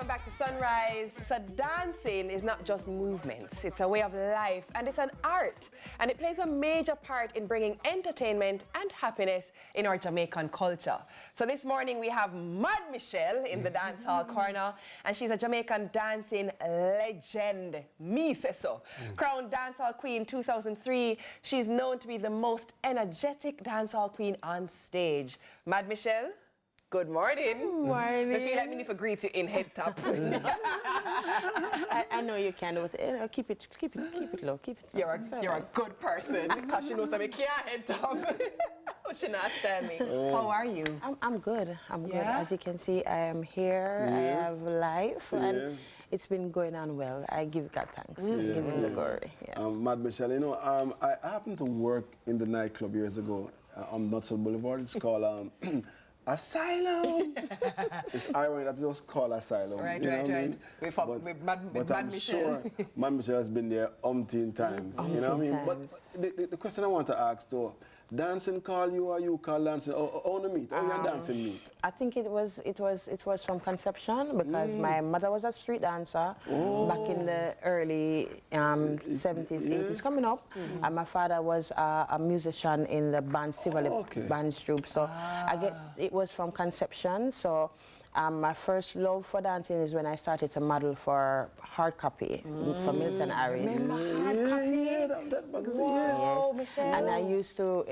welcome back to Sunrise. So dancing is not just movements, it's a way of life and it's an art. And it plays a major part in bringing entertainment and happiness in our Jamaican culture. So this morning we have Mad Michelle in the dance hall corner, and she's a Jamaican dancing legend. Me say so. Crowned dancehall queen 2003, she's known to be the most energetic dancehall queen on stage. Mad Michelle, good morning. Good morning. I feel like we need to greet you in head top. I know you can, but keep it low, keep it low. You're a good person, because she knows that we can't head top. She not stand me. How are you? I'm good. I'm good. Yeah? As you can see, I am here. Yes. I have life, and it's been going on well. I give God thanks. Give him the glory. Yeah. Mad Michelle, you know, I happened to work in the nightclub years ago on Nutsville Boulevard. It's called Asylum. It's ironic that it was called Asylum. Right. With Mad Michelle. Sure Mad Michelle has been there umpteen times. You know what I mean? But the question I want to ask though, dancing call you or you call dancing? How you meet? How your dancing meet? I think it was from conception, because my mother was a street dancer back in the early 70s, 80s, coming up, and my father was a musician in the band Tivoli band troupe. So I guess it was from conception. So my first love for dancing is when I started to model for Hard Copy for Milton Harris. That magazine, Yes. And I used to,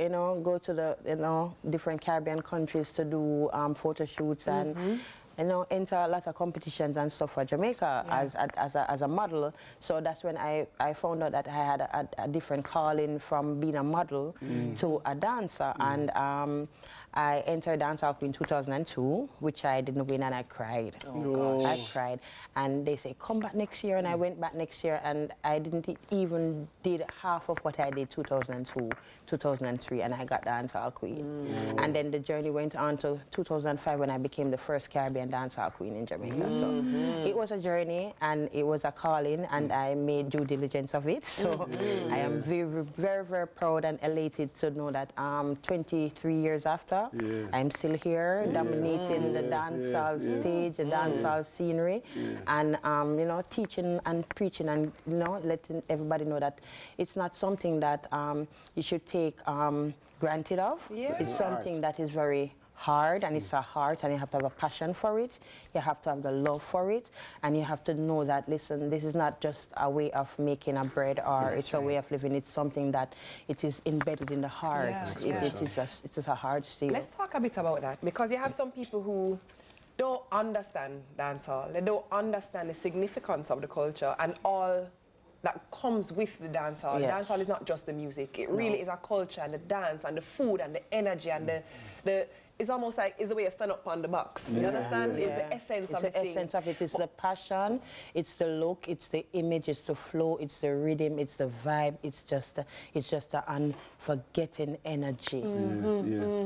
go to the, different Caribbean countries to do photo shoots and, enter a lot of competitions and stuff for Jamaica as a model. So that's when I found out that I had a different calling from being a model to a dancer. And I entered Dancehall Queen in 2002, which I didn't win, and I cried. Oh, gosh. I cried. And they say, come back next year, and I went back next year, and I didn't even did half of what I did 2002, 2003, and I got Dancehall Queen. And then the journey went on to 2005 when I became the first Caribbean Dancehall Queen in Jamaica. So it was a journey, and it was a calling, and I made due diligence of it. So I am very, very, very proud and elated to know that 23 years after, I'm still here, dominating the dancehall stage, the dancehall scenery, and teaching and preaching and letting everybody know that it's not something that you should take granted of. It's something that is very hard, and it's a heart, and you have to have a passion for it. You have to have the love for it, and you have to know that, listen, this is not just a way of making a bread, or it's a way of living. It's something that it is embedded in the heart. It is a hard state. Let's talk a bit about that, because you have some people who don't understand dancehall. They don't understand the significance of the culture and all that comes with the dancehall. Dancehall is not just the music. It really is a culture, and the dance and the food and the energy and the it's almost like it's the way you stand up on the box. You understand? It's the essence of the thing. It's the essence of it. It's the passion, it's the look, it's the image, it's the flow, it's the rhythm, it's the vibe. It's just the unforgetting energy.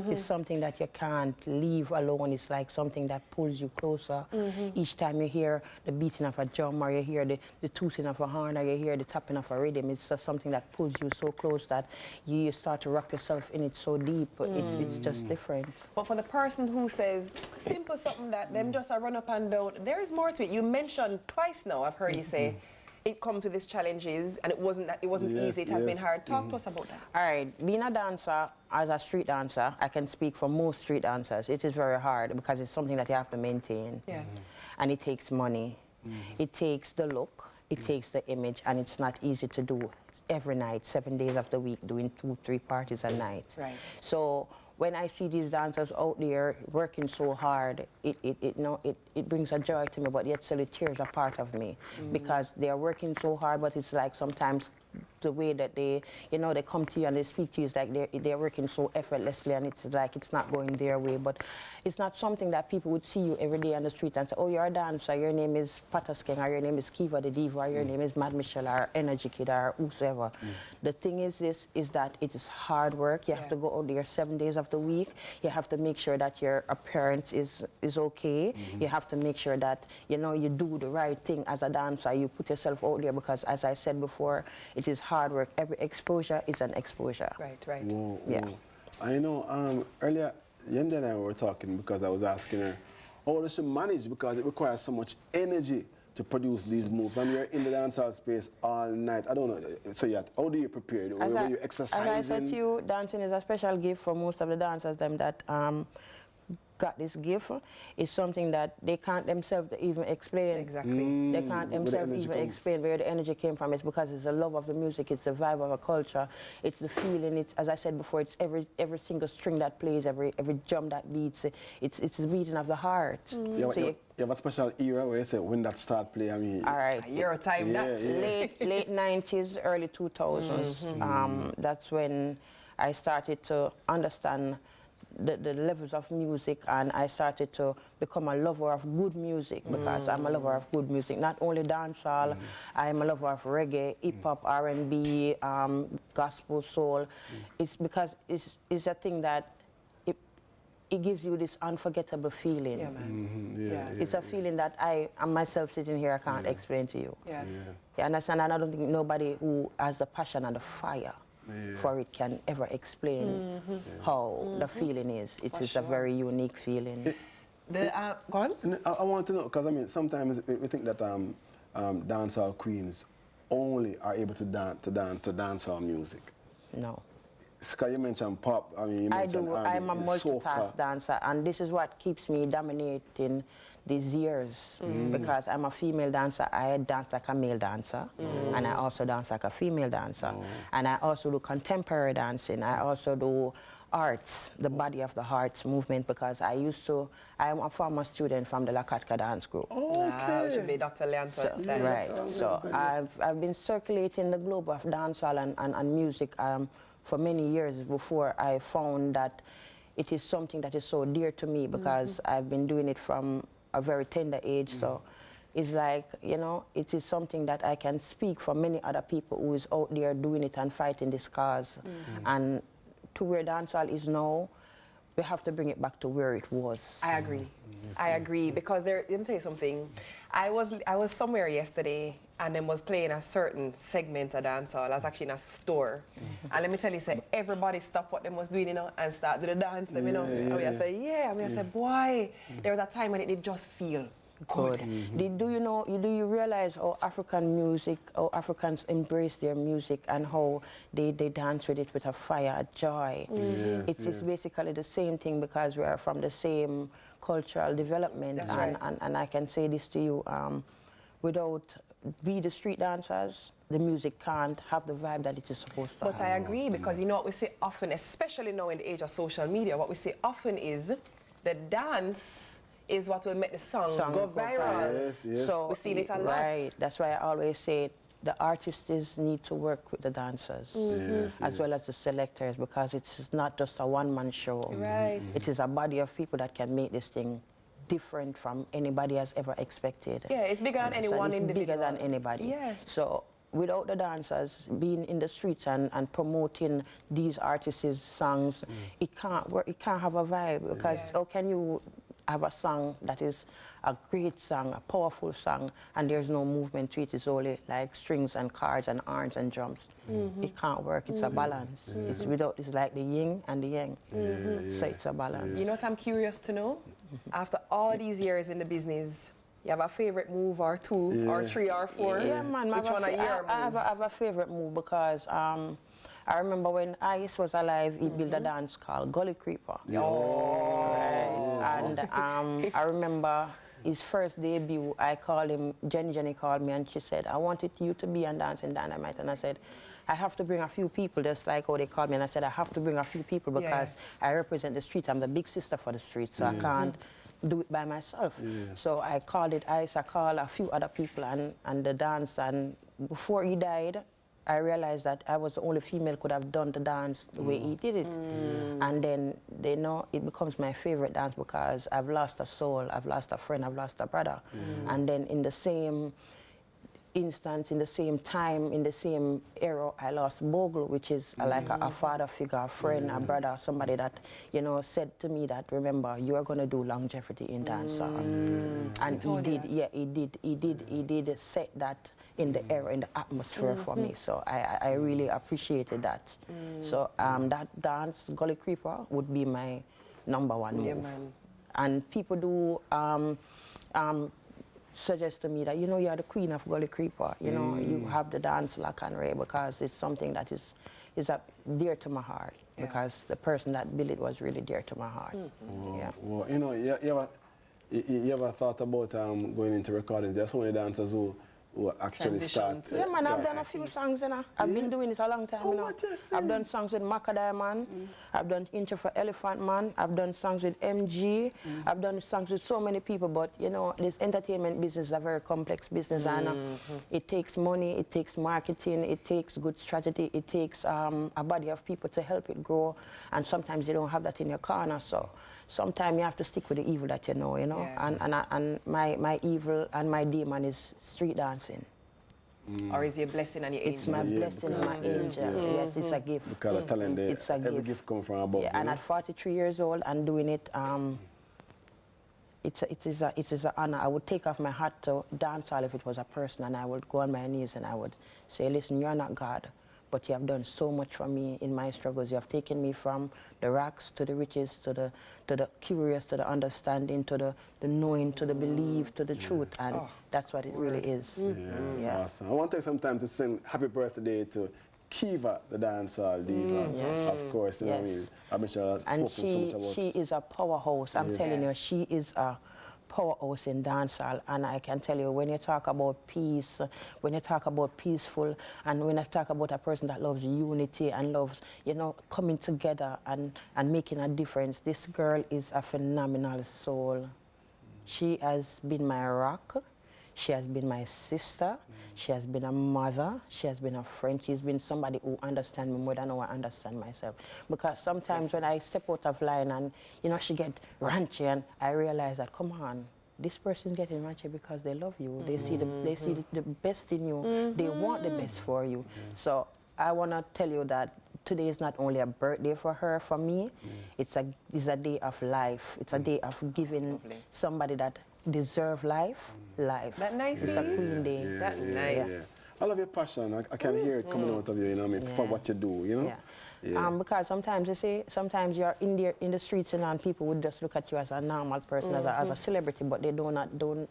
It's something that you can't leave alone. It's like something that pulls you closer. Each time you hear the beating of a drum, or you hear the tooting of a horn, or you hear the tapping of a rhythm, it's just something that pulls you so close that you start to wrap yourself in it so deep. It's just different. But for the person who says, simple something that them just a run up and down, there is more to it. You mentioned twice now, I've heard you say, it comes with its challenges, and it wasn't easy, it has been hard. Talk to us about that. All right, being a dancer, as a street dancer, I can speak for most street dancers, it is very hard, because it's something that you have to maintain. And it takes money. It takes the look, it takes the image, and it's not easy to do every night, 7 days of the week, doing 2-3 parties a night. So when I see these dancers out there working so hard, it brings a joy to me, but yet still it tears a part of me, because they are working so hard, but it's like sometimes the way that they come to you and they speak to you is like they're working so effortlessly, and it's like it's not going their way. But it's not something that people would see you every day on the street and say, oh, you're a dancer, your name is Patasking, or your name is Kiva the Diva, or your name is Mad Michelle, or Energy Kid, or whosoever. The thing is that it is hard work. You have to go out there 7 days of the week. You have to make sure that your appearance is okay. You have to make sure that you do the right thing as a dancer. You put yourself out there, because as I said before, it is hard work. Every exposure is an exposure. Right. I know earlier Yenda and I were talking, because I was asking her, how does she manage? Because it requires so much energy to produce these moves, and you're in the dancehall space all night. I don't know. So yeah, how do you prepare? Were you exercising? As I said to you, dancing is a special gift for most of the dancers them that got this gift. It's something that they can't themselves even explain. Exactly. They can't themselves even explain where the energy came from. It's because it's the love of the music, it's the vibe of a culture, it's the feeling, it's, as I said before, it's every single string that plays, every drum that beats, it's the beating of the heart. Yeah, so you have a special era where you say when that start play, I mean... All right. Euro time, that's... Late 90s, early 2000s. That's when I started to understand the levels of music, and I started to become a lover of good music, because I'm a lover of good music, not only dancehall, I'm a lover of reggae, hip-hop, R&B, gospel, soul. It's because it's a thing that it gives you this unforgettable feeling. Yeah, man. It's a feeling that I myself sitting here, I can't explain to you. Yeah. You understand? And I don't think nobody who has the passion and the fire for it can ever explain how the feeling is. It is a very unique feeling. Go on. I want to know, because I mean, sometimes we think that dancehall queens only are able to dance to dancehall music. No. Because you mentioned pop, I mean, you mentioned R&B, I'm a multitask soca. dancer, and this is what keeps me dominating these years, because I'm a female dancer. I dance like a male dancer, and I also dance like a female dancer. And I also do contemporary dancing. I also do arts, the body of the arts movement, because I am a former student from the Lakatka dance group. Okay. Should be Dr. Leanto. Right. So I've been circulating the globe of dancehall and music for many years before I found that it is something that is so dear to me, because I've been doing it from a very tender age. So it's like, you know, it is something that I can speak for many other people who is out there doing it and fighting this cause. And to where dancehall is now, we have to bring it back to where it was. I agree. I agree, because let me tell you something. I was somewhere yesterday and then was playing a certain segment of dancehall. I was actually in a store. And let me tell you, say, everybody stopped what they was doing, you know, and start to the dance, them, you know. And I say, yeah. And I said, boy, there was a time when it did just feel good. Do you realize how African music, how Africans embrace their music and how they dance with it with a fire, a joy? It's basically the same thing, because we are from the same cultural development. That's right. And I can say this to you, without the street dancers, the music can't have the vibe that it is supposed to have. But I agree, because you know what we say often, especially now in the age of social media, what we say often is the dance is what will make the song go viral. Yes. So we've seen it a lot. Right. That's why I always say the artists need to work with the dancers as well as the selectors, because it's not just a one-man show. Right. It is a body of people that can make this thing different from anybody has ever expected. Yeah, it's bigger than any one individual. It's bigger than anybody. Yeah. So without the dancers being in the streets and promoting these artists' songs, it can't work. It can't have a vibe, because how can you have a song that is a great song, a powerful song, and there's no movement to it? It's only like strings and chords and horns and drums. It can't work. It's a balance. It's like the yin and the yang. So it's a balance. You know what I'm curious to know? After all these years in the business, you have a favorite move or two or three or four? Yeah, man. Which one are your moves? I have a favorite move, because I remember when Ellis was alive, he built a dance called Gully Creeper. And I remember his first debut, I called him, Jenny called me, and she said, I wanted you to be on Dancing Dynamite. And I said, I have to bring a few people, just like how they called me. And I said, I have to bring a few people, because I represent the street. I'm the big sister for the street, so I can't do it by myself. So I called it Ice, I called a few other people and the dance. And before he died, I realized that I was the only female could have done the dance the way he did it. And then they know it becomes my favorite dance, because I've lost a soul, I've lost a friend, I've lost a brother. And then in the same instance, in the same time, in the same era, I lost Bogle, which is like a father figure, a friend, a brother, somebody that, you know, said to me that, remember, you are going to do longevity in dancehall. And he did set that in the air, in the atmosphere for me. So I really appreciated that. So that dance, Gully Creeper, would be my #1 move. Yeah, man. And people do suggest to me that, you know, you're the queen of Gully Creeper. You know, you have the dance like and Ray, because it's something that is dear to my heart. Yeah. Because the person that built it was really dear to my heart. Yeah. Well, you know, you ever thought about going into recording? There's so many dancers who actually start. Yeah, man, I've done a few songs, you know. I've been doing it a long time, you know. I've done songs with Macadai Man. I've done intro for Elephant Man. I've done songs with MG. I've done songs with so many people, but, you know, this entertainment business is a very complex business, and it takes money, it takes marketing, it takes good strategy, it takes a body of people to help it grow, and sometimes you don't have that in your corner, so sometimes you have to stick with the evil that you know, Yeah. And my evil and my demon is street dancing. Or is it a blessing and your angel? It's my blessing and my angel. Yes, it's a gift. Because of talent, it's a every gift comes from above. Yeah, and at 43 years old and doing it, it is an honor. I would take off my hat to dancehall if it was a person, and I would go on my knees and I would say, listen, you're not God, but you have done so much for me in my struggles. You have taken me from the racks to the riches, to the curious, to the understanding, to the knowing, to the belief, to the truth, and that's what it really is. Yeah. Awesome. I want to take some time to sing happy birthday to Kiva, the dancehall diva, of course. You know what I mean? I'm sure and so much about she is a powerhouse. I'm telling you, she is a powerhouse in dancehall, and I can tell you, when you talk about peace, when you talk about peaceful, and when I talk about a person that loves unity and loves, you know, coming together and making a difference, this girl is a phenomenal soul. She has been my rock. She has been my sister. She has been a mother. She has been a friend. She's been somebody who understands me more than I understand myself. Because sometimes when I step out of line and, you know, she get ranchy, and I realize that, come on, this person's getting ranchy because they love you. They see the best in you. They want the best for you. So I want to tell you that today is not only a birthday for her, for me. It's a day of life. It's a day of giving somebody that deserve life. That nice. It's a queen day. That nice. I love your passion. I can hear it coming out of you, you know what I mean, for what you do, you know? Because sometimes you see, sometimes you're in the streets, you know, and people would just look at you as a normal person, as a celebrity, but they don't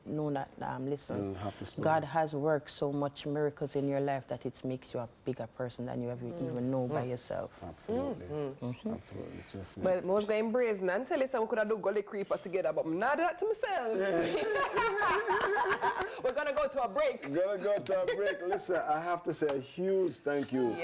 know that, listen, God has worked so much miracles in your life that it makes you a bigger person than you ever even know by yourself. Absolutely. Absolutely. Just me. Well, I was going brazen and tell you we could have do Gully Creeper together, but I'm not that to myself. We're going to go to a break. Listen, I have to say a huge thank you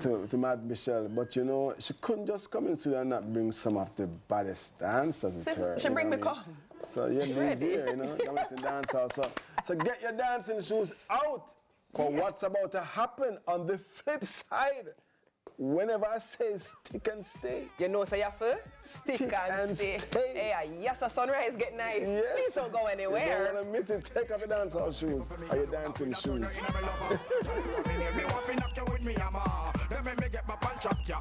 to Mad Michelle. But you know, she couldn't just come in studio and not bring some of the baddest dancers with her. She bring me come. So yeah, he's here, you know, coming to dance also. So get your dancing shoes out for what's about to happen on the flip side. Whenever I say stick and stay. You know, so you have to stick and stay. Hey, yes, the sunrise get nice. Yes. Please don't go anywhere. You don't want to miss it. Take off your dancehall shoes or your dancing shoes. Let me get my punch up, yeah.